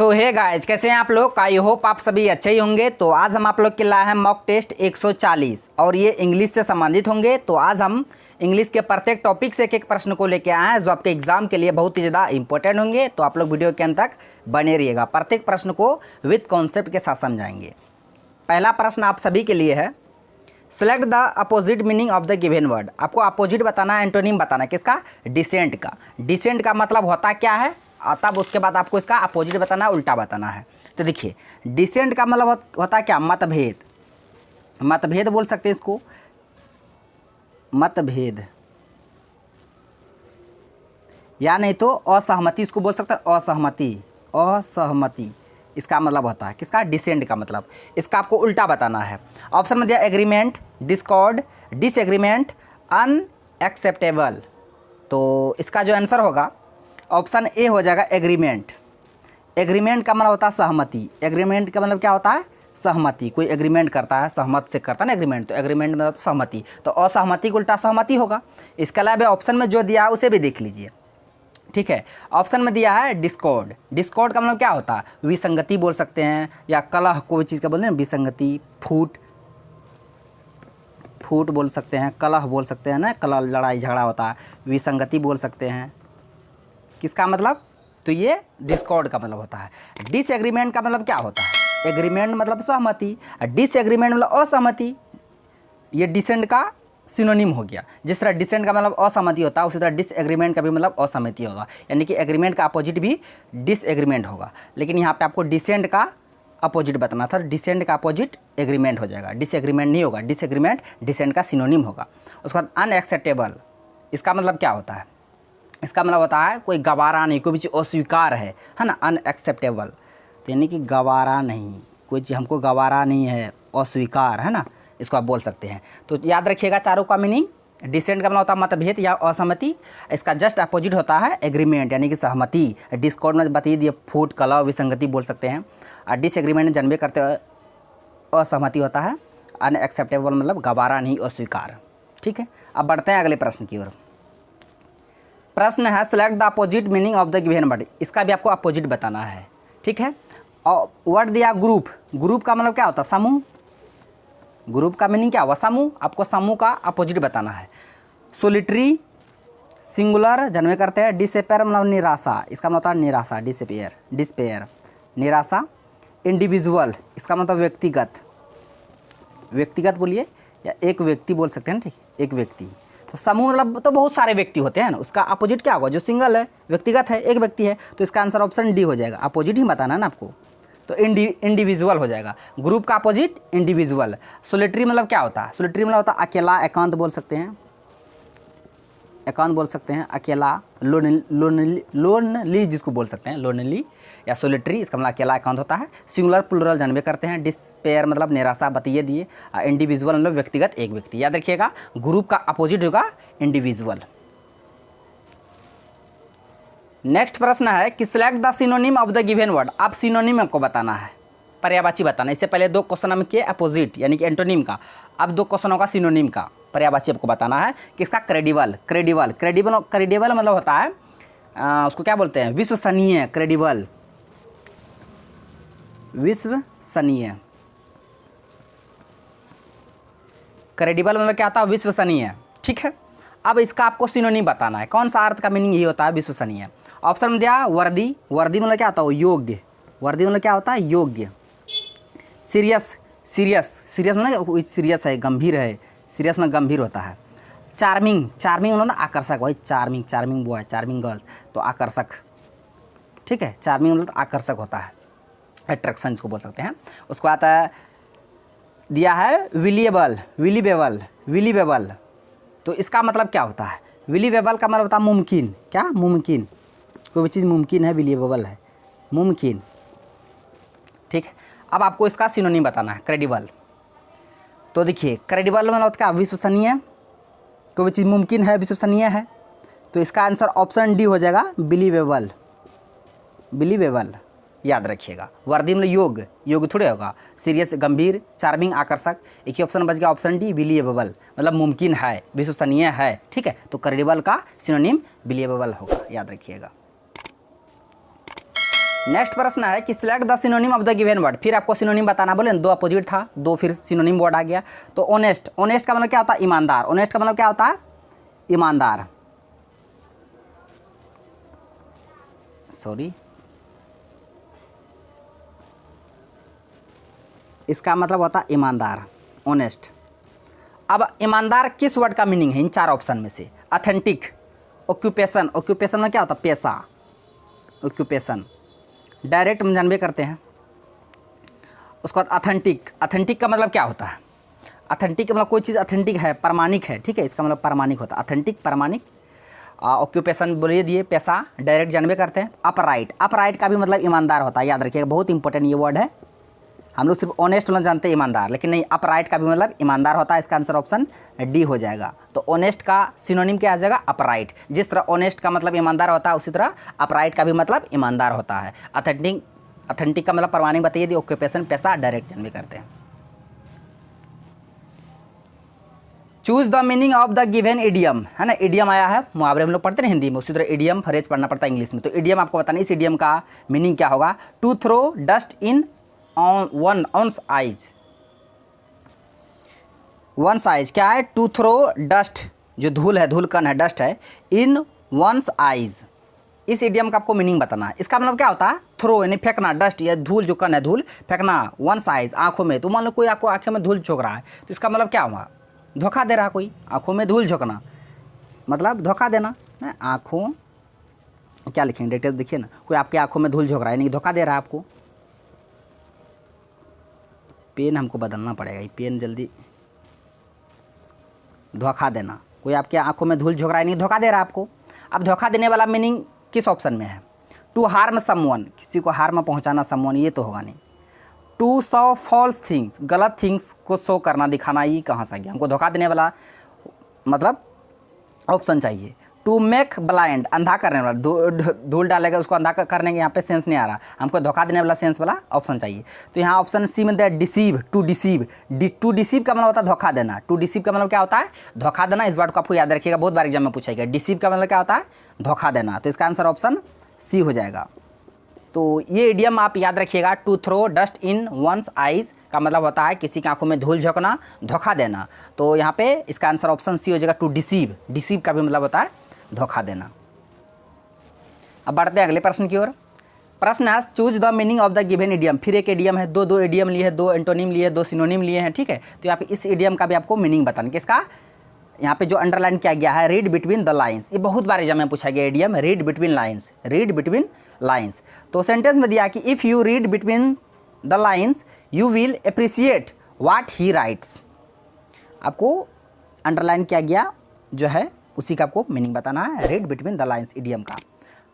सो hey guys, कैसे हैं आप लोग। आई होप आप सभी अच्छे ही होंगे। तो आज हम आप लोग के लाए हैं मॉक टेस्ट 140 और ये इंग्लिश से संबंधित होंगे। तो आज हम इंग्लिश के प्रत्येक टॉपिक से एक एक प्रश्न को लेके आए हैं जो आपके एग्जाम के लिए बहुत ही ज़्यादा इंपॉर्टेंट होंगे। तो आप लोग वीडियो के अंत तक बने रहिएगा, प्रत्येक प्रश्न को विद कॉन्सेप्ट के साथ समझाएंगे। पहला प्रश्न आप सभी के लिए है, select the opposite meaning of the given word. आपको अपोजिट बताना है, एंटोनिम बताना है। किसका? डिसेंट का। डिसेंट का मतलब होता क्या है, तब उसके बाद आपको इसका अपोजिट बताना है, उल्टा बताना है। तो देखिए, डिसेंट का मतलब होता है क्या? मतभेद। मतभेद बोल सकते हैं इसको, मतभेद, या नहीं तो असहमति इसको बोल सकते हैं। असहमति, असहमति इसका मतलब होता है किसका? डिसेंट का मतलब। इसका आपको उल्टा बताना है। ऑप्शन में दिया एग्रीमेंट, डिस्कॉर्ड, डिसएग्रीमेंट, अनएक्सेप्टेबल। तो इसका जो आंसर होगा ऑप्शन ए हो जाएगा, एग्रीमेंट। एग्रीमेंट का मतलब होता है सहमति। एग्रीमेंट का मतलब क्या होता है? सहमति। कोई एग्रीमेंट करता है, सहमत से करता है ना एग्रीमेंट, तो एग्रीमेंट मतलब सहमति। तो असहमति को उल्टा सहमति होगा। इसके अलावा ऑप्शन में जो दिया है उसे भी देख लीजिए, ठीक है। ऑप्शन में दिया है डिस्कॉर्ड। डिस्कॉर्ड का मतलब क्या होता है? विसंगति बोल सकते हैं, या कलह, कोई चीज़ का बोलते हैं विसंगति। फूट, फूट बोल सकते हैं, कलह बोल सकते हैं ना, कलह लड़ाई झगड़ा होता है। विसंगति बोल सकते हैं। किसका मतलब? तो ये डिस्कॉर्ड का मतलब होता है। डिसएग्रीमेंट का मतलब क्या होता है? एग्रीमेंट मतलब सहमति, डिसएग्रीमेंट मतलब असहमति। ये डिसेंट का सिनोनिम हो गया। जिस तरह डिसेंट का मतलब असहमति होता है, उसी तरह डिसएग्रीमेंट का भी मतलब असहमति होगा। यानी कि एग्रीमेंट का अपोजिट भी डिसएग्रीमेंट होगा। लेकिन यहाँ पे आपको डिसेंट का अपोजिट बताना था। डिसेंट का अपोजिट एग्रीमेंट हो जाएगा, डिसएग्रीमेंट नहीं होगा। डिसएग्रीमेंट डिसेंट का सिनोनिम होगा। उसके बाद अनएक्सेप्टेबल, इसका मतलब क्या होता है? इसका मतलब होता है कोई गवारा नहीं, कोई भी चीज़ अस्वीकार है ना, अनएक्सेप्टेबल। तो यानी कि गवारा नहीं, कोई चीज़ हमको गवारा नहीं है, अस्वीकार है ना, इसको आप बोल सकते हैं। तो याद रखिएगा चारों का मीनिंग। डिसेंट का मतलब होता है मतभेद या असहमति। इसका जस्ट अपोजिट होता है एग्रीमेंट, यानी कि सहमति। डिस्कॉर्ड में बता दिए, फूट, कलह, विसंगति बोल सकते हैं। और डिसएग्रीमेंट जन्मे करते असहमति होता है। अनएक्सेप्टेबल मतलब गवारा नहीं, अस्वीकार। ठीक है, अब बढ़ते हैं अगले प्रश्न की ओर। प्रश्न है, select the opposite meaning of the given word. इसका भी आपको अपोजिट बताना है, ठीक है। और वर्ड दिया ग्रुप। ग्रुप का मतलब क्या होता है? समूह। ग्रुप का मीनिंग क्या हुआ? समूह। आपको समूह का अपोजिट बताना है। सोलिटरी, सिंगुलर जन्मे करते हैं। डिसपेयर मतलब निराशा, इसका मतलब होता है निराशा। डिसपेयर, डिस्पेयर निराशा। इंडिविजुअल, इसका मतलब व्यक्तिगत। व्यक्तिगत बोलिए, या एक व्यक्ति बोल सकते हैं ना, ठीक, एक व्यक्ति। तो समूह मतलब तो बहुत सारे व्यक्ति होते हैं ना, उसका अपोजिट क्या होगा? जो सिंगल है, व्यक्तिगत है, एक व्यक्ति है। तो इसका आंसर ऑप्शन डी हो जाएगा। अपोजिट ही बताना है ना आपको, तो इंडिविजुअल हो जाएगा। ग्रुप का अपोजिट इंडिविजुअल। सोलिटरी मतलब क्या होता है? सोलिटरी मतलब होता है अकेला, एकांत बोल सकते हैं, एकांत बोल सकते हैं, अकेला। लोनली जिसको बोल सकते हैं, लोनली या सोलिटरी, इसका मतलब अकेला, एकांत होता है। सिंगुलर प्लुरल जन्मे करते हैं। डिस्पेयर मतलब निराशा, बतिए दिए। इंडिविजुअल मतलब व्यक्तिगत, एक व्यक्ति। याद रखिएगा, ग्रुप का अपोजिट होगा इंडिविजुअल। नेक्स्ट प्रश्न है कि select the synonym of the given word. अब सिनोनिम आपको बताना है, पर्यायवाची बताना है। इससे पहले दो क्वेश्चन हम किए अपोजिट यानी कि एंटोनिम का, अब दो क्वेश्चनों का सिनोनिम का पर्यायवाची आपको बताना है। किसका? क्रेडिबल। क्रेडिबल, क्रेडिबल, क्रेडिबल मतलब होता है उसको क्या बोलते हैं? विश्वसनीय। क्रेडिबल, विश्वसनीय। क्रेडिबल मतलब क्या होता है? विश्वसनीय, ठीक है। अब इसका आपको सिनोनिम बताना है। कौन सा अर्थ का मीनिंग यही होता है? विश्वसनीय। ऑप्शन में दिया वर्दी। वर्दी मतलब क्या होता है? योग्य। वर्दी मतलब क्या होता है? योग्य। सीरियस, सीरियस, सीरियस मतलब सीरियस है, गंभीर है। सीरियस मतलब गंभीर होता है। चार्मिंग, चार्मिंग मतलब आकर्षक, भाई charming, charming boy, charming girl, तो आकर्षक, ठीक है। चार्मिंग मतलब आकर्षक होता है, अट्रैक्शन इसको बोल सकते हैं। उसको आता है दिया है विलिएबल, विलीबेबल, विलीबेबल। तो इसका मतलब क्या होता है? विलीबेबल का मतलब होता है मुमकिन। क्या? मुमकिन, कोई भी चीज़ मुमकिन है, विलीबेबल है, मुमकिन, ठीक है। अब आपको इसका सिनोनिम बताना है, क्रेडिबल। तो देखिए, क्रेडिबल मतलब क्या? विश्वसनीय। कोई भी चीज़ मुमकिन है, विश्वसनीय है। तो इसका आंसर ऑप्शन डी हो जाएगा, बिलीवेबल। बिलीवेबल याद रखिएगा। वर्दी मतलब योग, योग थोड़े होगा। सीरियस, गंभीर, चार्मिंग, आकर्षक। एक ही ऑप्शन बच गया, ऑप्शन डी, बिलीवेबल मतलब मुमकिन है, विश्वसनीय है, ठीक है। तो क्रेडिबल का सिनोनिम बिलीवेबल होगा, याद रखिएगा। नेक्स्ट प्रश्न है कि select the synonym of the given word. फिर आपको सिनोनिम बताना, बोले दो अपोजिट था, दो फिर सिनोनिम वर्ड आ गया। तो ऑनेस्ट, ऑनेस्ट का मतलब क्या होता है? ईमानदार। ऑनेस्ट का मतलब क्या होता है? ईमानदार। सॉरी, इसका मतलब होता है ईमानदार, ऑनेस्ट। अब ईमानदार किस वर्ड का मीनिंग है इन चार ऑप्शन में से? ऑथेंटिक, ऑक्यूपेशन, ऑक्यूपेशन में क्या होता है? पेशा, ऑक्यूपेशन। डायरेक्ट हम जानबे करते हैं। उसके बाद ऑथेंटिक, ऑथेंटिक का मतलब क्या होता है? ऑथेंटिक का मतलब कोई चीज़ ऑथेंटिक है, प्रमाणिक है, ठीक है, इसका मतलब प्रमाणिक होता है, ऑथेंटिक, प्रमाणिक। ऑक्यूपेशन बोलिए दिए, पेशा, डायरेक्ट जानबे करते हैं। अपराइट, अपराइट का भी मतलब ईमानदार होता है, याद रखिएगा, बहुत इंपॉर्टेंट ये वर्ड है। हम लोग सिर्फ ऑनेस्ट वाला जानते हैं ईमानदार, लेकिन नहीं, अपराइट का भी मतलब ईमानदार होता है। इसका आंसर ऑप्शन डी हो जाएगा। तो ऑनेस्ट का सिनोनिम क्या आ जाएगा? अपराइट। जिस तरह ऑनेस्ट का मतलब ईमानदार होता है, उसी तरह अपराइट का भी मतलब ईमानदार होता है। ऑथेंटिक, ऑथेंटिक का मतलब प्रमाणिक बताइए दी, ऑक्यूपेशन, पेशा, डायरेक्ट जानबे करते हैं। Choose the meaning of the given idiom, है ना, इडियम आया है, मुहावरे हम लोग पढ़ते हैं हिंदी में, उसी तरह इडियम फ्रेज पढ़ना पड़ता है इंग्लिश में। तो इडियम आपको बताना, इस इडियम का मीनिंग क्या होगा? To throw dust in one's eyes. One's eyes क्या है? टू थ्रो डस्ट, जो धूल है, धूलकण है, डस्ट है, इन वंस आइज। इस इडियम का आपको मीनिंग बताना है। इसका मतलब क्या होता है? थ्रो यानी फेंकना, डस्ट या धूल, जो कण है, धूल फेंकना, वंस आइज आंखों में। तो मान लो कोई आपको आंखों में धूल झोंक रहा है, तो इसका मतलब क्या हुआ? धोखा दे रहा है कोई, आंखों में धूल झोंकना मतलब धोखा देना है। आंखों, क्या लिखेंगे डिटेल्स देखिए ना, कोई आपके आंखों में धूल झोंक रहा है, यानी धोखा दे रहा है आपको। पेन हमको बदलना पड़ेगा, ये पेन जल्दी। धोखा देना, कोई आपके आंखों में धूल झोंक रहा है, नहीं, धोखा दे रहा है आपको। अब धोखा देने वाला मीनिंग किस ऑप्शन में है? टू हार्म समवन, किसी को हार्म पहुंचाना, समवन ये तो होगा नहीं। टू शो फॉल्स थिंग्स, गलत थिंग्स को शो करना, दिखाना, ये कहाँ से आ गया? हमको धोखा देने वाला मतलब ऑप्शन चाहिए। टू मेक ब्लाइंड, अंधा करने वाला, धूल डालेगा उसको अंधा करने के यहाँ पे सेंस नहीं आ रहा, हमको धोखा देने वाला सेंस वाला ऑप्शन चाहिए। तो यहाँ ऑप्शन सी में दिया deceive, to deceive. To deceive का मतलब होता है धोखा देना। टू डिसीव का मतलब क्या होता है? धोखा देना। इस वर्ड को आपको याद रखिएगा, बहुत बार एग्जाम में पूछा गया। डिसीव का मतलब क्या होता है? धोखा देना। तो इसका आंसर ऑप्शन सी हो जाएगा। तो ये इडियम आप याद रखिएगा, to throw dust in one's eyes का मतलब होता है किसी की आंखों में धूल झोंकना, धोखा देना। तो यहाँ पे इसका आंसर ऑप्शन सी हो जाएगा, टू डिसीव। डिसीव का भी मतलब होता है धोखा देना। अब बढ़ते हैं अगले प्रश्न की ओर। प्रश्न है choose the meaning of the given idiom. फिर एक इडियम है, दो इडियम लिए हैं, दो एंटोनिम लिए, दो सिनोनिम लिए हैं, ठीक है। तो यहाँ पे इस इडियम का भी आपको मीनिंग बताना, किसका? यहाँ पे जो अंडरलाइन किया गया है, रीड बिटवीन द लाइन्स। ये बहुत बार एग्जाम में पूछा गया idiom, read between lines, read between lines. तो सेंटेंस में दिया कि if you read between the lines you will appreciate what he rights. आपको अंडरलाइन किया गया जो है उसी का आपको मीनिंग बताना है, read between the lines idiom का।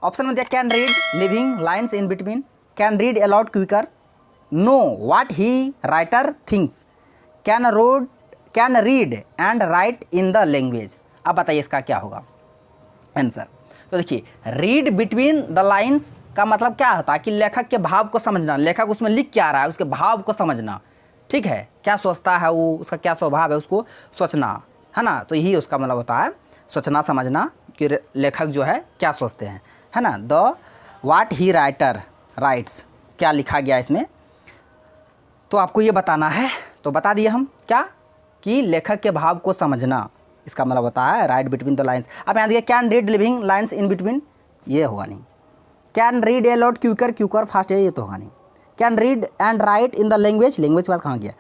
ऑप्शन में दिया can read living lines in between, can read aloud quicker, know what he writer thinks, can read and write in the language. अब बताइए इसका क्या होगा आंसर। तो देखिए, रीड बिटवीन द लाइन्स का मतलब क्या होता है कि लेखक के भाव को समझना, लेखक उसमें लिख क्या रहा है उसके भाव को समझना, ठीक है, क्या सोचता है वो, उसका क्या स्वभाव है उसको सोचना, है ना। तो यही उसका मतलब होता है सोचना समझना कि लेखक जो है क्या सोचते हैं, है ना। The what he writer writes, क्या लिखा गया इसमें, तो आपको ये बताना है। तो बता दिए हम क्या कि लेखक के भाव को समझना, इसका मतलब होता है राइट बिटवीन द लाइन्स। अब यहाँ देखिए can read living lines in between, ये होगा नहीं। Can read a lot quicker, quicker fast है, ये तो होगा नहीं। Can read and write in the language, language के बाद कहाँ गया।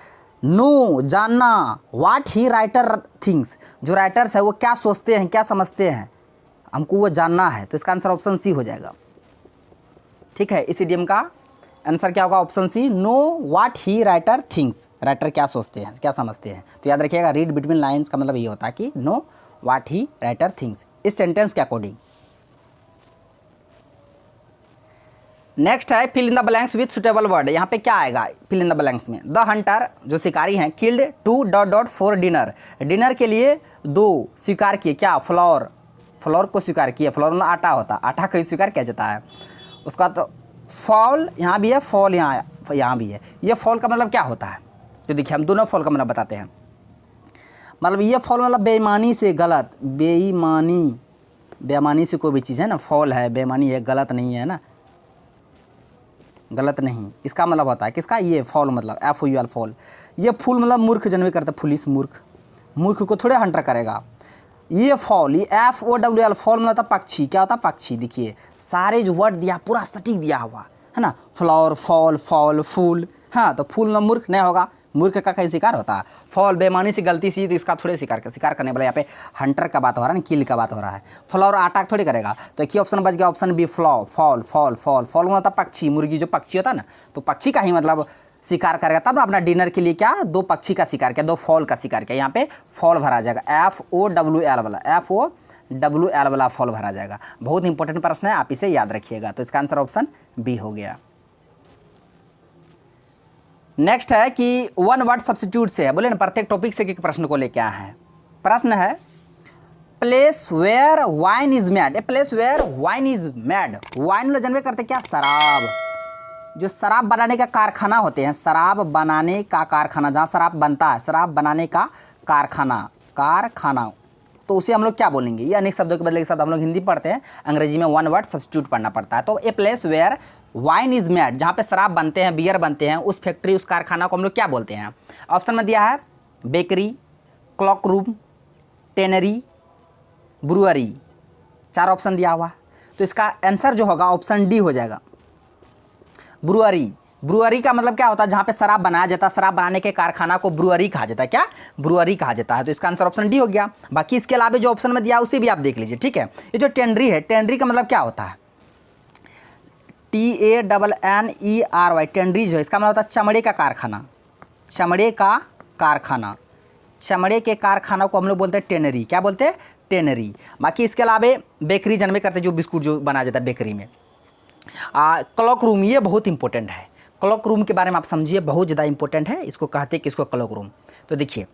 नो जानना, व्हाट ही राइटर थिंग्स, जो राइटर्स है वो क्या सोचते हैं क्या समझते हैं, हमको वो जानना है। तो इसका आंसर ऑप्शन सी हो जाएगा, ठीक है। इस इडियम का आंसर क्या होगा? Option C, know what he writer thinks, writer क्या सोचते हैं क्या समझते हैं। तो याद रखिएगा रीड बिटवीन लाइन्स का मतलब ये होता है कि know what he writer thinks, इस सेंटेंस के अकॉर्डिंग। नेक्स्ट है fill in the blanks with suitable word. यहाँ पे क्या आएगा फिल इन द ब्लैंक्स में? द हंटर, जो शिकारी हैं, killed two dot dot for dinner, dinner के लिए दो स्वीकार किए, क्या? फ्लोर, फ्लोर को स्वीकार किया, फ्लोर में आटा होता, आटा को स्वीकार किया जाता है। उसका तो फॉल यहाँ भी है, फॉल यहाँ भी है। ये फॉल का मतलब क्या होता है? जो देखिए हम दोनों फॉल का मतलब बताते हैं। मतलब ये फॉल मतलब बेईमानी से, गलत, बेईमानी, बेईमानी से कोई भी चीज़ है ना, फॉल है, बेईमानी है, गलत नहीं है ना। गलत नहीं, इसका मतलब होता है किसका, ये फॉल मतलब FOUL फॉल। ये फूल मतलब मूर्ख जन्मे करता, फुलिस मूर्ख, मूर्ख को थोड़े हंटर करेगा। ये फॉल, ये FOWL फॉल मतलब पक्षी, क्या होता है पक्षी। देखिए सारे जो वर्ड दिया पूरा सटीक दिया हुआ है ना, फ्लावर, फॉल, फॉल, फूल। हाँ तो फूल मतलब मूर्ख नहीं होगा, मूर्ख का कहीं शिकार होता है। फॉल बेमानी से गलती से, तो इसका थोड़े शिकार करने वाला, यहाँ पे हंटर का बात हो रहा है ना, किल का बात हो रहा है। फ्लावर अटैक थोड़ी करेगा, तो एक ही ऑप्शन बच गया, option B flaw, fowl, fowl, fowl. Fowl मतलब पक्षी, मुर्गी जो पक्षी होता है ना, तो पक्षी का ही मतलब शिकार करेगा। तब अपना डिनर के लिए क्या, 2 पक्षी का शिकार किया, 2 फॉल का शिकार किया। यहाँ पे फॉल भरा जाएगा, FOWL वाला, FOWL वाला फॉल भरा जाएगा। बहुत इंपॉर्टेंट प्रश्न है, आप इसे याद रखिएगा। तो इसका आंसर ऑप्शन बी हो गया। नेक्स्ट है कि 1 वर्ड सब्स्टिट्यूट से है, बोले ना प्रत्येक टॉपिक से एक प्रश्न को लेके आया है। प्रश्न है place where wine is made, a place where wine is made. Wine मतलब जानवे करते क्या, शराब, जो शराब बनाने का कारखाना होते हैं, शराब बनाने का कारखाना, जहाँ शराब बनता है, शराब बनाने का कारखाना, तो उसे हम लोग क्या बोलेंगे। ये अनेक शब्दों के बदले के साथ हम लोग हिंदी पढ़ते हैं, अंग्रेजी में 1 वर्ड सब्स्टिट्यूट पढ़ना पड़ता है। तो a place where wine is made, जहाँ पे शराब बनते हैं, बियर बनते हैं, उस फैक्ट्री, उस कारखाना को हम लोग क्या बोलते हैं। ऑप्शन में दिया है bakery, clock room, tannery, brewery, 4 option दिया हुआ। तो इसका आंसर जो होगा ऑप्शन डी हो जाएगा, ब्रुअरी। ब्रुअरी का मतलब क्या होता है, जहाँ पे शराब बनाया जाता है, शराब बनाने के कारखाना को ब्रुअरी कहा जाता है। क्या, ब्रुअरी कहा जाता है। तो इसका आंसर ऑप्शन डी हो गया। बाकी इसके अलावा जो ऑप्शन में दिया उसे भी आप देख लीजिए, ठीक है। ये जो टेनरी है, टेनरी का मतलब क्या होता है, TANNERY, टेनरी जो है इसका मतलब होता है चमड़े का कारखाना, चमड़े का कारखाना, चमड़े के कारखाना को हम लोग बोलते हैं टेनरी। क्या बोलते हैं, टेनरी। बाकी इसके अलावा बेकरी जन्मे करते जो बिस्कुट जो बनाया जाता है बेकरी में। क्लॉक रूम, ये बहुत इंपॉर्टेंट है। क्लॉक रूम के बारे में आप समझिए, बहुत ज़्यादा इंपॉर्टेंट है। इसको कहते हैं किसको, क्लॉक रूम। तो देखिए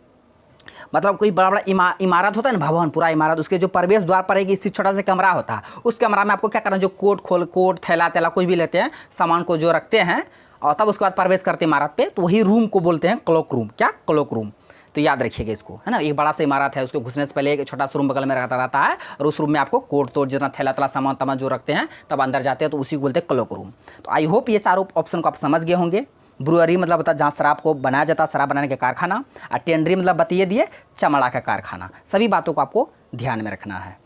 मतलब कोई बड़ा बड़ा इमारत होता है ना, भवन, पूरा इमारत, उसके जो प्रवेश द्वार पर एक स्थित छोटा सा कमरा होता है, उस कमरा में आपको क्या करना है, जो कोट थैला तैला कुछ भी लेते हैं, सामान को जो रखते हैं, और तब उसके बाद प्रवेश करते हैं इमारत पे, तो वही रूम को बोलते हैं क्लॉक रूम। क्या, क्लॉक रूम। तो याद रखिएगा इसको, है ना। एक बड़ा सा इमारत है, उसको घुसने से पहले एक छोटा सा रूम बगल में रहता है, और उस रूम में आपको कोट तोट जितना थैला तला सामान तमाम जो रखते हैं, तब अंदर जाते हैं, तो उसी को बोलते हैं क्लॉक रूम। तो आई होप ये 4 ऑप्शन को आप समझ गए होंगे। ब्रुअरी मतलब होता है जहाँ शराब को बनाया जाता है, शराब बनाने का कारखाना, और टेनरी मतलब बतिए दिए चमड़ा का कारखाना। सभी बातों को आपको ध्यान में रखना है।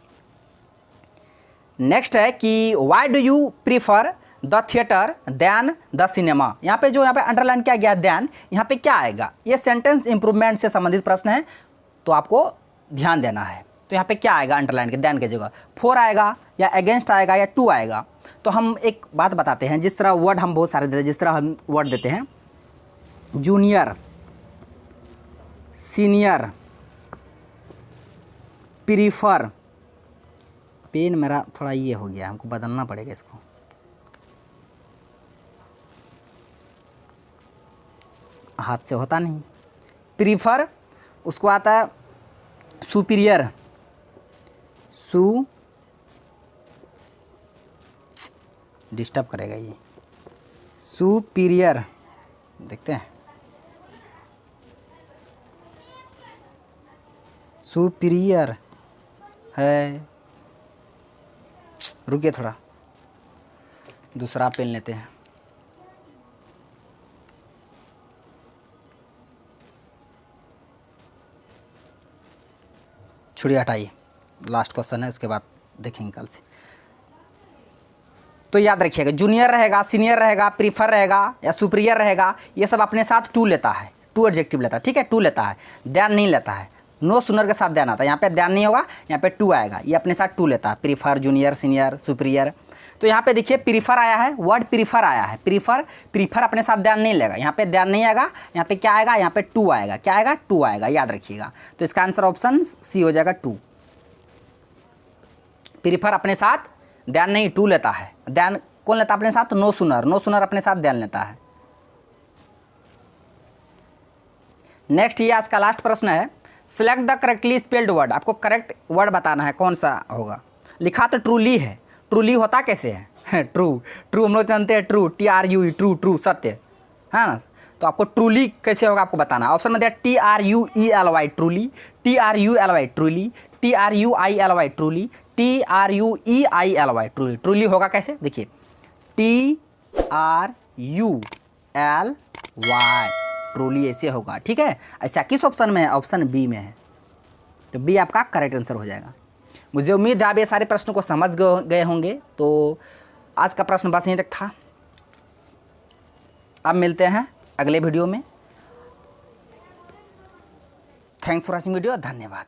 नेक्स्ट है कि why do you prefer the theatre than the cinema. यहाँ पे अंडरलाइन किया गया दैन, यहाँ पे क्या आएगा, ये सेंटेंस इंप्रूवमेंट से संबंधित प्रश्न है, तो आपको ध्यान देना है। तो यहाँ पे क्या आएगा अंडरलाइन के दैन की जगह, 4 आएगा, या अगेंस्ट आएगा, या 2 आएगा। तो हम एक बात बताते हैं, जिस तरह वर्ड हम बहुत सारे देते हैं, जिस तरह हम वर्ड देते हैं जूनियर, सीनियर, प्रीफर। पेन मेरा थोड़ा ये हो गया, हमको बदलना पड़ेगा इसको। हाथ से होता नहीं। प्रीफर, उसको आता है सुपीरियर, डिस्टर्ब करेगा ये, सुपीरियर। देखते हैं, सुपीरियर है, रुकिए थोड़ा, दूसरा पेन लेते हैं। छुड़ी हटाइए, लास्ट क्वेश्चन है, उसके बाद देखेंगे कल से। तो याद रखिएगा, जूनियर रहेगा, सीनियर रहेगा, प्रीफर रहेगा, या सुपीरियर रहेगा, ये सब अपने साथ 2 लेता है, 2 एडजेक्टिव लेता है, ठीक है, 2 लेता है, दैन नहीं लेता है। नो सुनर के साथ दैन आता है, यहाँ पे दैन नहीं होगा, यहाँ पे 2 आएगा, ये अपने साथ 2 लेता है, प्रीफर, जूनियर, सीनियर, सुपीरियर। तो यहाँ पे देखिए प्रीफर आया है, वर्ड प्रीफर आया है, प्रीफर अपने साथ दैन नहीं लेगा, यहाँ पे दैन नहीं आएगा, यहाँ पे क्या आएगा, यहाँ पे 2 आएगा, क्या आएगा, 2 आएगा, याद रखिएगा। तो इसका आंसर ऑप्शन सी हो जाएगा 2। प्रीफर अपने साथ दैन नहीं 2 लेता है, दैन कौन लेता है अपने साथ, नो सुनर अपने साथ दैन लेता है। नेक्स्ट ये आज का लास्ट प्रश्न है, select the correctly spelled word. आपको करेक्ट वर्ड बताना है, कौन सा होगा। लिखा तो ट्रूली है, ट्रूली होता कैसे है, ट्रू हम लोग जानते हैं, TRUE, ट्रू सत्य, है ना। तो आपको ट्रूली कैसे होगा आपको बताना है। ऑप्शन में दिया TRUELY truly, TRULY truly, TRUILY truly, TRUEILY truly. Truly होगा कैसे, देखिए TRUELY ट्रूली ऐसे होगा, ठीक है। ऐसा किस ऑप्शन में है? ऑप्शन बी में है, तो बी आपका करेक्ट आंसर हो जाएगा। मुझे उम्मीद है आप ये सारे प्रश्नों को समझ गए होंगे। तो आज का प्रश्न बस यहीं तक था। अब मिलते हैं अगले वीडियो में। थैंक्स फॉर वॉचिंग वीडियो, धन्यवाद।